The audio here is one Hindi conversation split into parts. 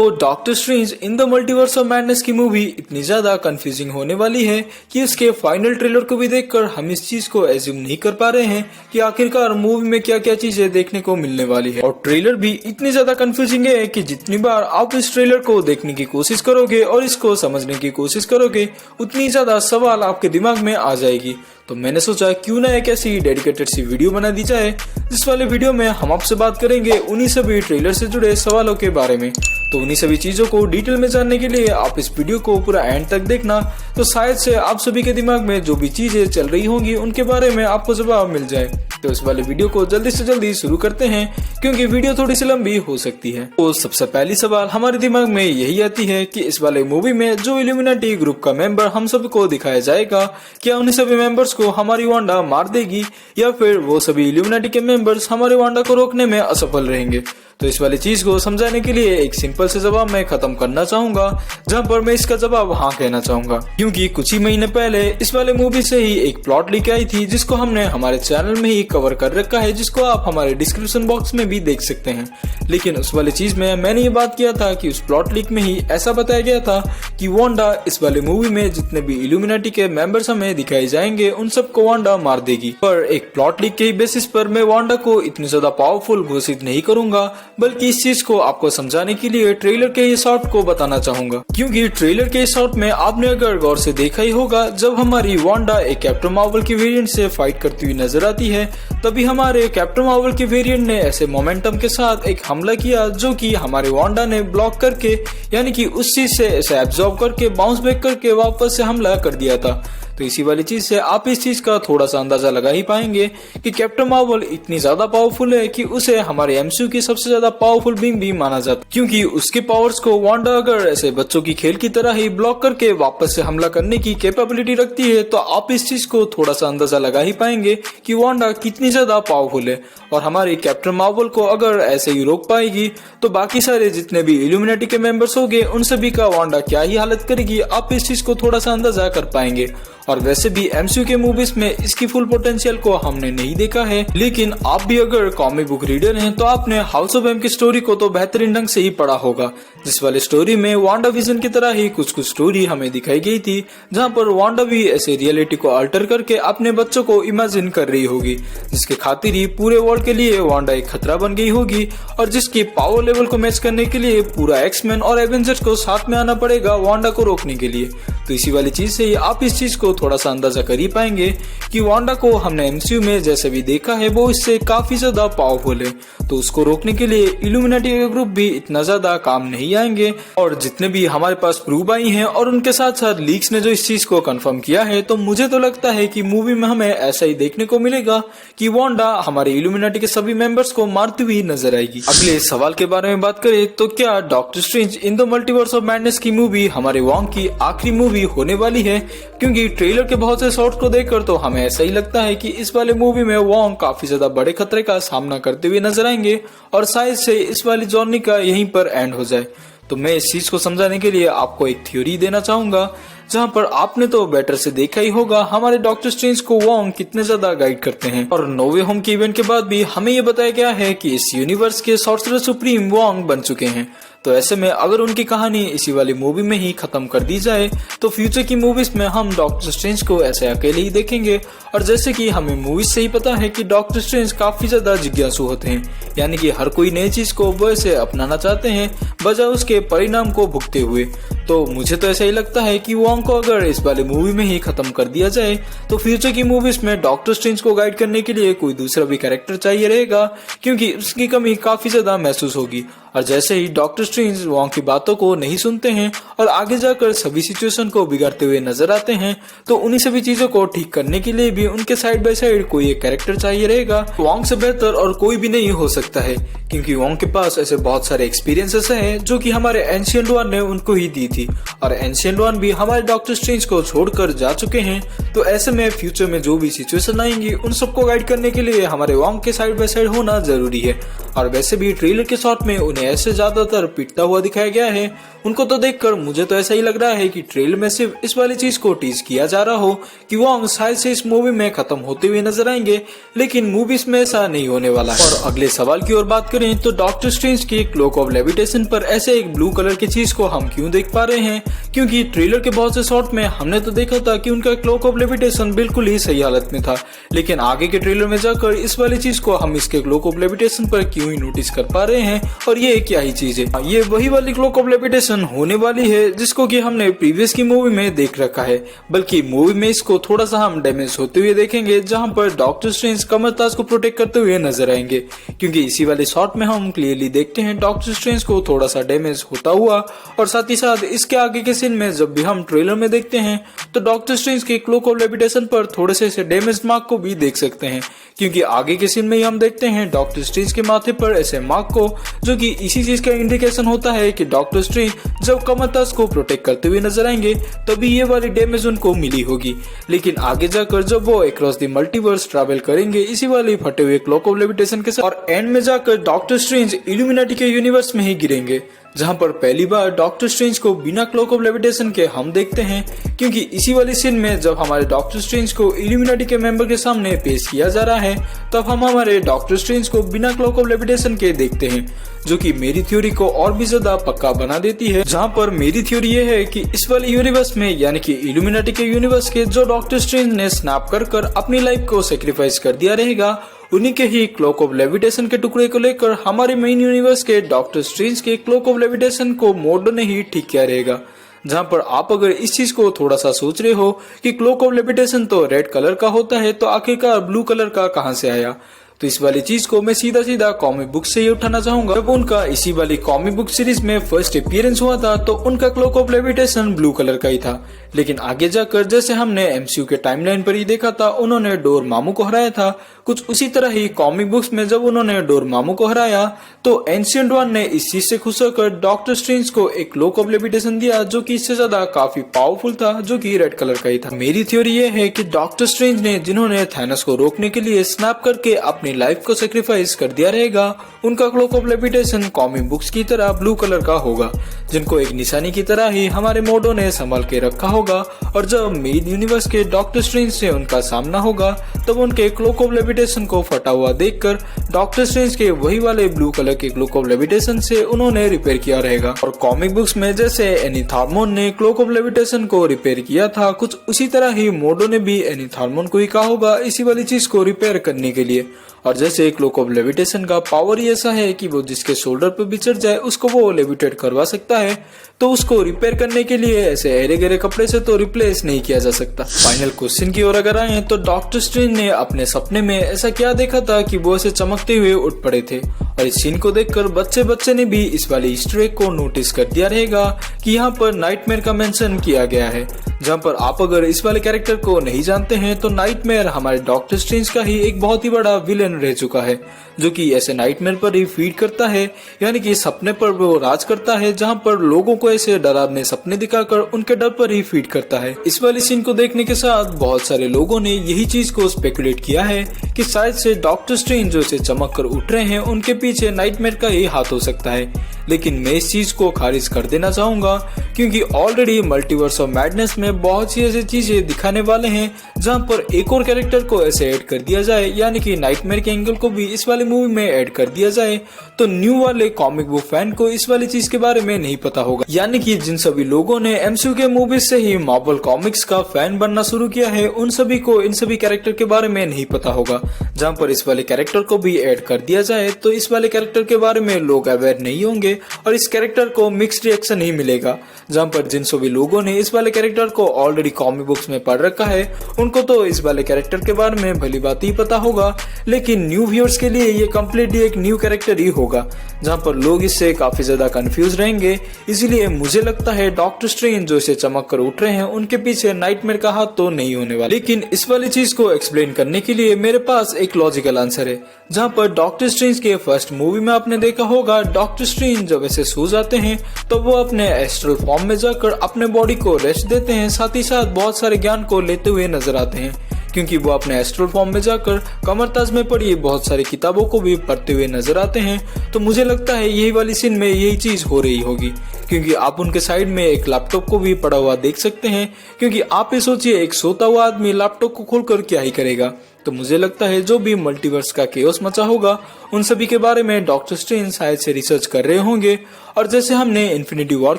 तो doctor strange in the multiverse of madness की मूवी इतनी ज्यादा कंफ्यूजिंग होने वाली है कि इसके फाइनल ट्रेलर को भी देखकर हम इस चीज को एज्यूम नहीं कर पा रहे हैं कि आखिरकार मूवी में क्या क्या चीजें देखने को मिलने वाली है। और ट्रेलर भी इतनी ज्यादा कंफ्यूजिंग है कि जितनी बार आप इस ट्रेलर को देखने की कोशिश करोगे और इसको समझने की कोशिश करोगे उतनी ज्यादा सवाल आपके दिमाग में आ जाएगी। तो मैंने सोचा क्यों ना एक ऐसी डेडिकेटेड सी वीडियो बना दी जाए जिस वाले वीडियो में हम आपसे बात करेंगे उन्हीं सभी ट्रेलर से जुड़े सवालों के बारे में। तो उन्हीं सभी चीजों को डिटेल में जानने के लिए आप इस वीडियो को पूरा एंड तक देखना, तो शायद से आप सभी के दिमाग में जो भी चीजें चल रही होंगी उनके बारे में आपको जवाब मिल जाए। तो इस वाले वीडियो को जल्दी से जल्दी शुरू करते हैं क्योंकि वीडियो थोड़ी सी लंबी हो सकती है। तो सबसे पहली सवाल हमारे दिमाग में यही आती है कि इस वाले मूवी में जो इल्यूमिनाटी ग्रुप का मेंबर हम सबको दिखाया जाएगा, क्या उन्हीं सभी मेंबर्स को हमारी वांडा मार देगी या फिर वो सभी इल्यूमिनाटी के मेंबर्स हमारे वांडा को रोकने में असफल रहेंगे। तो इस वाली चीज को समझाने के लिए एक सिंपल से जवाब मैं खत्म करना चाहूंगा, जहां पर मैं इसका जवाब हाँ कहना चाहूंगा, क्योंकि कुछ ही महीने पहले इस वाले मूवी से ही एक प्लॉट लीक आई थी जिसको हमने हमारे चैनल में ही कवर कर रखा है, जिसको आप हमारे डिस्क्रिप्शन बॉक्स में भी देख सकते हैं। लेकिन उस वाली चीज में मैंने ये बात किया था कि उस प्लॉट लीक में ही ऐसा बताया गया था कि वांडा इस वाले मूवी में जितने भी इल्यूमिनाटी के मेंबर्स हमें दिखाए जाएंगे उन सबको वांडा मार देगी। पर एक प्लॉट लीक के ही बेसिस पर मैं वांडा को इतनी ज्यादा पावरफुल घोषित नहीं करूंगा, बल्कि इस चीज को आपको समझाने के लिए ट्रेलर के ये शॉट को बताना चाहूंगा। क्योंकि ट्रेलर के शॉट में आपने अगर गौर से देखा ही होगा, जब हमारी वांडा एक कैप्टन मार्वल की वेरिएंट से फाइट करती हुई नजर आती है, तभी हमारे कैप्टन मार्वल की वेरिएंट ने ऐसे मोमेंटम के साथ एक हमला किया जो कि हमारे वांडा ने ब्लॉक करके, यानी कि उस चीज से ऐसे एब्जॉर्ब करके बाउंस बैक करके वापस से हमला कर दिया था। तो इसी वाली चीज से आप इस चीज का थोड़ा सा अंदाजा लगा ही पाएंगे कि कैप्टन मार्वल इतनी ज्यादा पावरफुल है कि उसे हमारे एमसीयू की सबसे ज्यादा पावरफुल बींग भी माना जाता है, क्योंकि उसके पावर्स को वांडा अगर ऐसे बच्चों की खेल की तरह ही ब्लॉक करके वापस से हमला करने की कैपेबिलिटी रखती है, तो आप इस चीज को थोड़ा सा अंदाजा लगा ही पाएंगे कि वांडा कितनी ज्यादा पावरफुल है। और हमारी कैप्टन मार्वल को अगर ऐसे ही रोक पाएगी तो बाकी सारे जितने भी इल्यूमिनाटी के मेंबर्स होंगे उन सभी का वांडा क्या ही हालत करेगी, आप इस चीज को थोड़ा सा अंदाजा कर पाएंगे। और वैसे भी एमसीयू के मूवीज में इसकी फुल पोटेंशियल को हमने नहीं देखा है, लेकिन आप भी अगर कॉमिक बुक रीडर हैं तो आपने हाउस ऑफ एम की स्टोरी को तो बेहतरीन ढंग से ही पढ़ा होगा, जिस वाले स्टोरी में वांडा विजन की तरह ही कुछ स्टोरी हमें दिखाई गई थी, जहां पर वांडा भी ऐसे रियलिटी को अल्टर करके अपने बच्चों को इमेजिन कर रही होगी, जिसके खातिर ही पूरे वर्ल्ड के लिए वांडा एक खतरा बन गई होगी और जिसकी पावर लेवल को मैच करने के लिए पूरा एक्समैन और एवेंजर्स को साथ में आना पड़ेगा वांडा को रोकने के लिए। तो इसी वाली चीज से ही आप इस चीज को थोड़ा सा अंदाजा कर ही पाएंगे कि वांडा को हमने एमसीयू में जैसे भी देखा है वो इससे काफी ज्यादा पावरफुल है, तो उसको रोकने के लिए इल्यूमिनाटी के ग्रुप भी इतना ज्यादा काम नहीं आएंगे। और जितने भी हमारे पास प्रूफ आई हैं और उनके साथ साथ लीक्स ने जो इस चीज को कंफर्म किया है, तो मुझे तो लगता है कि मूवी में हमें ऐसा ही देखने को मिलेगा कि वांडा हमारे इल्यूमिनाटी के सभी मेंबर्स को मारती हुई नजर आएगी। अगले सवाल के बारे में बात करें तो क्या doctor strange in the multiverse of madness की मूवी हमारे वॉन्ग की आखिरी मूवी होने वाली है? क्योंकि ट्रेलर के बहुत से शॉट्स को देखकर तो हमें ऐसा ही लगता है कि इस वाले मूवी में वॉन्ग काफी ज्यादा बड़े खतरे का सामना करते हुए नजर आएंगे और शायद से इस वाली जर्नी का यहीं पर एंड हो जाए। तो मैं इस चीज को समझाने के लिए आपको एक थ्योरी देना चाहूंगा, जहां पर आपने तो बेटर से देखा ही होगा हमारे डॉक्टर स्ट्रेंज को वॉन्ग कितने ज्यादा गाइड करते हैं। और नो वे होम के इवेंट के बाद भी हमें ये बताया गया है कि इस यूनिवर्स के सॉर्सरर सुप्रीम वॉन्ग बन चुके हैं। तो ऐसे में अगर उनकी कहानी इसी वाली मूवी में ही खत्म कर दी जाए तो फ्यूचर की मूवीज में हम डॉक्टर स्ट्रेंज को ऐसे अकेले ही देखेंगे। और जैसे कि हमें मूवीज से ही पता है कि डॉक्टर स्ट्रेंज काफी ज्यादा जिज्ञासु होते हैं, यानी कि हर कोई नई चीज को वैसे अपनाना चाहते हैं बजाय उसके परिणाम को भुगते हुए। तो मुझे तो ऐसा ही लगता है कि वॉन्ग को अगर इस वाले मूवी में ही खत्म कर दिया जाए तो फ्यूचर की मूवीज में डॉक्टर स्ट्रेंज को गाइड करने के लिए कोई दूसरा भी कैरेक्टर चाहिए रहेगा, क्योंकि उसकी कमी काफी ज्यादा महसूस होगी। और जैसे ही डॉक्टर स्ट्रेंज वॉन्ग की बातों को नहीं सुनते हैं और आगे जाकर सभी सिचुएशन को बिगाड़ते हुए नजर आते हैं, तो उन्हीं सभी चीजों को ठीक करने के लिए भी उनके साइड बाय साइड कोई एक कैरेक्टर चाहिए रहेगा। वॉन्ग से बेहतर और कोई भी नहीं हो सकता है, क्योंकि वॉन्ग के पास ऐसे बहुत सारे एक्सपीरियंसेस हैं जो कि हमारे एंशिएंट वन ने उनको ही दी थी, और एंशिएंट वन भी हमारे डॉक्टर स्ट्रेंज को छोड़कर जा चुके हैं। तो ऐसे में फ्यूचर में जो भी सिचुएशन आएंगी उन सबको गाइड करने के लिए हमारे वॉन्ग के साइड बाय साइड होना जरूरी है। और वैसे भी ट्रेलर के शॉट में उन्हें ऐसे ज्यादातर पिटता हुआ दिखाया गया है। उनको तो देखकर मुझे तो ऐसा ही लग रहा है कि ट्रेलर में सिर्फ इस वाली चीज को टीज किया जा रहा हो कि वॉन्ग शायद से इस मूवी में खत्म होते हुए नजर आएंगे, लेकिन मूवीज में ऐसा नहीं होने वाला है। और अगले सवाल की ओर बात करें तो डॉक्टर स्ट्रेंज की क्लोक ऑफ लेविटेशन पर ऐसे एक ब्लू कलर की चीज को हम क्यों देख पा रहे हैं, क्योंकि ट्रेलर के बहुत से शॉट में हमने तो देखा था कि उनका क्लोक ऑफ लेविटेशन बिल्कुल ही सही हालत में था, लेकिन आगे के ट्रेलर में जाकर इस वाली चीज को हम इसके क्लोक ऑफ लेविटेशन पर क्यों ही नोटिस कर पा रहे हैं और ये क्या ही चीज है। ये वही वाली क्लोक ऑफ लेविटेशन होने वाली है जिसको कि हमने प्रीवियस की मूवी में देख रखा है, बल्कि मूवी में इसको थोड़ा सा हम डैमेज होते हुए देखेंगे, जहां पर डॉक्टर स्ट्रेंज कमरताज को प्रोटेक्ट करते हुए नजर आएंगे, क्योंकि इसी वाले शॉट में हम क्लियरली देखते हैं डॉक्टर स्ट्रेंज को थोड़ा सा डैमेज होता हुआ। और साथ ही साथ इसके आगे के सीन में जब भी हम ट्रेलर में देखते हैं तो डॉक्टर स्ट्रेंज के क्लोक ऑफ लेविटेशन पर थोड़े से ऐसे डैमेज मार्क को भी देख सकते हैं, क्योंकि आगे के सीन में ही हम देखते हैं डॉक्टर स्ट्रेंज के माथे पर ऐसे मार्क को, जो कि इसी चीज का इंडिकेशन होता है कि डॉक्टर स्ट्रेंज जब कमरताज को प्रोटेक्ट करते हुए नजर आएंगे तभी ये वाली डैमेज उनको मिली होगी। लेकिन आगे जाकर जब वो अक्रॉस द मल्टीवर्स ट्रैवल करेंगे इसी वाली फटे हुए क्लोक ऑफ लेविटेशन के साथ, और एंड में जाकर डॉक्टर स्ट्रेंज इल्यूमिनाटी के यूनिवर्स में ही गिरेंगे, जहां पर पहली बार डॉक्टर स्ट्रेंज को बिना क्लोक ऑफ लेविटेशन के हम देखते हैं, क्योंकि इसी वाली सीन में जब हमारे डॉक्टर स्ट्रेंज को इल्यूमिनाटी के मेंबर के सामने पेश किया जा रहा है तब हम हमारे डॉक्टर स्ट्रेंज को बिना क्लोक ऑफ लेविटेशन के देखते हैं, जो कि मेरी थ्योरी को और भी ज्यादा पक्का बना देती है। जहां पर मेरी थ्योरी ये है कि इस वाले यूनिवर्स में यानी कि इल्यूमिनाटी के यूनिवर्स के जो डॉक्टर स्ट्रेंज ने स्नैप कर अपनी लाइफ को सेक्रीफाइस कर दिया रहेगा, उन्हीं के ही क्लोक ऑफ लेविटेशन के टुकड़े को लेकर हमारे मेन यूनिवर्स के डॉक्टर स्ट्रेंज के क्लोक ऑफ लेविटेशन को मोडो ने ही ठीक किया रहेगा। जहां पर आप अगर इस चीज को थोड़ा सा सोच रहे हो कि क्लोक ऑफ लेविटेशन तो रेड कलर का होता है तो आखिरकार ब्लू कलर का कहां से आया, तो इस वाली चीज को मैं सीधा कॉमिक बुक से ही उठाना चाहूंगा। जब उनका इसी वाली कॉमिक बुक सीरीज में फर्स्ट अपीयरेंस हुआ था तो उनका cloak of levitation blue colour का ही था, लेकिन आगे जाकर जैसे हमने एमसीयू के टाइमलाइन पर ही देखा था उन्होंने डोरमामू को हराया था, कुछ उसी तरह ही कॉमिक बुक्स में जब उन्होंने डोरमामू को हराया तो एंशिएंट वन ने इस चीज से खुश होकर डॉक्टर स्ट्रेंज को एक क्लोक ऑफ लेविटेशन दिया जो कि इससे ज्यादा काफी पावरफुल था, जो कि रेड कलर का ही था। मेरी थ्योरी ये है कि डॉक्टर स्ट्रेंज ने जिन्होंने थैनोस को रोकने के लिए स्नैप करके अपनी लाइफ को सेक्रीफाइस कर दिया रहेगा, उनका cloak of levitation comic books की तरह ब्लू कलर का होगा, जिनको एक निशानी की तरह ही हमारे मोडो ने संभाल के रखा होगा। और जब मेन यूनिवर्स के डॉक्टर स्ट्रेंज से उनका सामना होगा तब उनके क्लोक ऑफ लेविटेशन को फटा हुआ देखकर डॉक्टर स्ट्रेंज के वही वाले ब्लू कलर के क्लोक ऑफ लेविटेशन से उन्होंने रिपेयर किया रहेगा। और कॉमिक बुक्स में जैसे एनीथार्मोन ने क्लोक ऑफ लेविटेशन को रिपेयर किया था, कुछ उसी तरह ही मोडो ने भी एनीथार्मोन को ही कहा होगा इसी वाली चीज को रिपेयर करने के लिए। और जैसे क्लोक ऑफ लेविटेशन का पावर ही ऐसा है कि वो जिसके शोल्डर पर भी चढ़ जाए उसको वो लेविटेट करवा सकता है, तो उसको रिपेयर करने के लिए ऐसे अरे गहरे कपड़े से तो रिप्लेस नहीं किया जा सकता। फाइनल क्वेश्चन की ओर अगर आए तो डॉक्टर स्ट्रेंज ने अपने सपने में ऐसा क्या देखा था कि वो ऐसे चमकते हुए उठ पड़े थे, और इस सीन को देखकर बच्चे ने भी इस वाले ईस्टर एग को नोटिस कर दिया रहेगा कि यहाँ पर नाइटमेयर का मेंशन किया गया है। जहाँ पर आप अगर इस वाले कैरेक्टर को नहीं जानते हैं तो नाइटमेयर हमारे डॉक्टर स्ट्रेंज का ही एक बहुत ही बड़ा विलेन रह चुका है, जो कि ऐसे नाइटमेयर पर ही फीड करता है, यानी कि सपने पर वो राज करता है, जहां पर लोगों को ऐसे डरावने सपने दिखाकर उनके डर पर ही फीड करता है। इस वाले सीन को देखने के साथ बहुत सारे लोगों ने यही चीज को स्पेकुलेट किया है कि शायद से डॉक्टर स्ट्रेंज जो से चमक कर उठ रहे हैं उनके पीछे नाइटमेयर का ही हाथ हो सकता है, लेकिन मैं इस चीज को खारिज कर देना चाहूंगा, क्योंकि ऑलरेडी मल्टीवर्स ऑफ मैडनेस में बहुत सी ऐसी चीजें दिखाने वाले हैं जहां पर एक और कैरेक्टर को ऐसे ऐड कर दिया जाए, यानी कि नाइटमेयर के एंगल को भी इस वाली मूवी में ऐड कर दिया जाए, तो न्यू वाले कॉमिक बुक फैन को इस वाली चीज के बारे में नहीं पता होगा। यानी कि जिन सभी लोगों ने एमसीयू के मूवीज से ही मार्वल कॉमिक्स का फैन बनना शुरू किया है उन सभी को इन सभी कैरेक्टर के बारे में नहीं पता होगा। जहां पर इस वाले कैरेक्टर को भी ऐड कर दिया जाए तो इस वाले कैरेक्टर के बारे में लोग अवेयर नहीं होंगे और इस कैरेक्टर को मिक्स्ड रिएक्शन ही मिलेगा। जहां पर जिन सभी लोगों ने इस वाले कैरेक्टर को ऑलरेडी कॉमिक बुक्स में पढ़ रखा है उनको तो इस वाले कैरेक्टर के बारे में भली बात ही पता होगा, लेकिन न्यू व्यूअर्स के लिए ये कम्प्लीटली एक न्यू कैरेक्टर ही होगा, जहां पर लोग इससे काफी ज्यादा कंफ्यूज रहेंगे। इसीलिए मुझे लगता है डॉक्टर स्ट्रेंज जो इसे चमक कर उठ रहे हैं उनके पीछे नाइटमेयर का हाथ तो नहीं होने वाला। लेकिन इस वाली चीज को एक्सप्लेन करने के लिए मेरे पास एक लॉजिकल आंसर है। जहां पर डॉक्टर स्ट्रेंज के फर्स्ट मूवी में आपने देखा होगा डॉक्टर स्ट्रेंज जब ऐसे सो जाते हैं तो वो अपने एस्ट्रल फॉर्म में जाकर अपने बॉडी को रेस्ट देते हैं, साथ ही साथ बहुत सारे ज्ञान को लेते हुए नजर आते हैं, क्योंकि वो अपने एस्ट्रल फॉर्म में जाकर कमरताज में पढ़ी बहुत सारी किताबों को भी पढ़ते हुए नजर आते हैं। तो मुझे लगता है यही वाली सीन में यही चीज हो रही होगी, क्योंकि आप उनके साइड में एक लैपटॉप को भी पड़ा हुआ देख सकते हैं। क्योंकि आप ये सोचिए, एक सोता हुआ आदमी लैपटॉप को खोलकर क्या ही करेगा। तो मुझे लगता है जो भी मल्टीवर्स का केओस मचा होगा उन सभी के बारे में डॉक्टर स्ट्रेंज शायद से रिसर्च कर रहे होंगे। और जैसे हमने इन्फिनिटी वॉर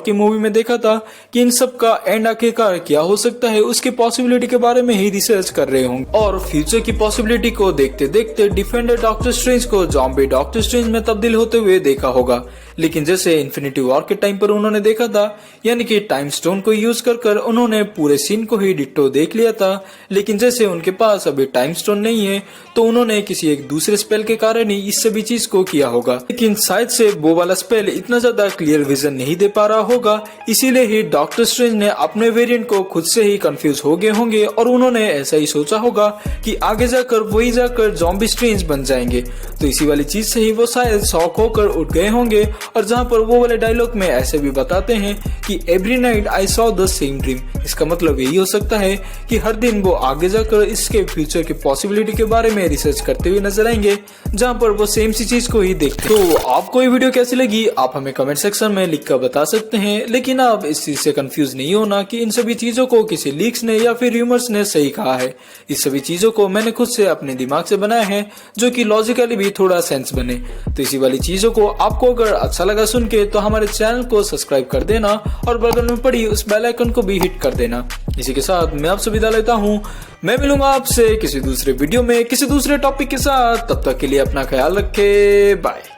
की मूवी में देखा था कि इन सब का एंड आखिरकार क्या हो सकता है, उसके पॉसिबिलिटी के बारे में ही रिसर्च कर रहे होंगे। और फ्यूचर की पॉसिबिलिटी को देखते देखते डिफेंडर डॉक्टर स्ट्रेंज को ज़ॉम्बी डॉक्टर स्ट्रेंज में तब्दील होते हुए देखा होगा। लेकिन जैसे इन्फिनिटी वॉर के टाइम पर उन्होंने देखा था, यानी कि टाइम स्टोन को यूज कर उन्होंने पूरे सीन को ही डिट्टो देख लिया था। लेकिन जैसे उनके पास अभी टाइम स्टोन नहीं है तो उन्होंने किसी एक दूसरे स्पेल के कारण ही इस सभी चीज को किया होगा। लेकिन शायद से वो वाला स्पेल इतना ज्यादा क्लियर विजन नहीं दे पा रहा होगा, इसीलिए ही डॉक्टर स्ट्रेंज ने अपने वेरिएंट को खुद से ही कंफ्यूज हो गए होंगे और उन्होंने ऐसा ही सोचा होगा कि आगे जाकर वही जाकर ज़ॉम्बी स्ट्रेंज बन जाएंगे। तो इसी वाली चीज से ही वो शायद शॉक होकर उठ गए होंगे। और जहाँ पर वो वाले डायलॉग में ऐसे भी बताते हैं कि every night I saw the same dream, इसका मतलब यही हो सकता है कि हर दिन वो आगे जाकर इसके फ्यूचर की पॉसिबिलिटी के बारे में रिसर्च करते हुए नजर आएंगे, जहाँ पर वो सेम सी चीज को ही देखते हैं। तो आपको ये वीडियो कैसी लगी आप हमें कमेंट सेक्शन में लिखकर बता सकते हैं। लेकिन आप इस चीज से कंफ्यूज नहीं होना कि इन सभी चीजों को किसी लीक्स ने या फिर र्यूमर्स ने सही कहा है। इस सभी चीजों को मैंने खुद से अपने दिमाग से बनाया है, जो कि लॉजिकली भी थोड़ा सेंस बने। तो इसी वाली चीजों को आपको अगर अच्छा लगा सुन के तो हमारे चैनल को सब्सक्राइब कर देना और बगल में पड़ी उस बेल आइकन को भी हिट कर देना। इसी के साथ मैं आपसे विदा लेता हूँ। मैं मिलूंगा आपसे किसी दूसरे वीडियो में किसी दूसरे टॉपिक के साथ। तब तक के लिए अपना ख्याल रखें। बाय।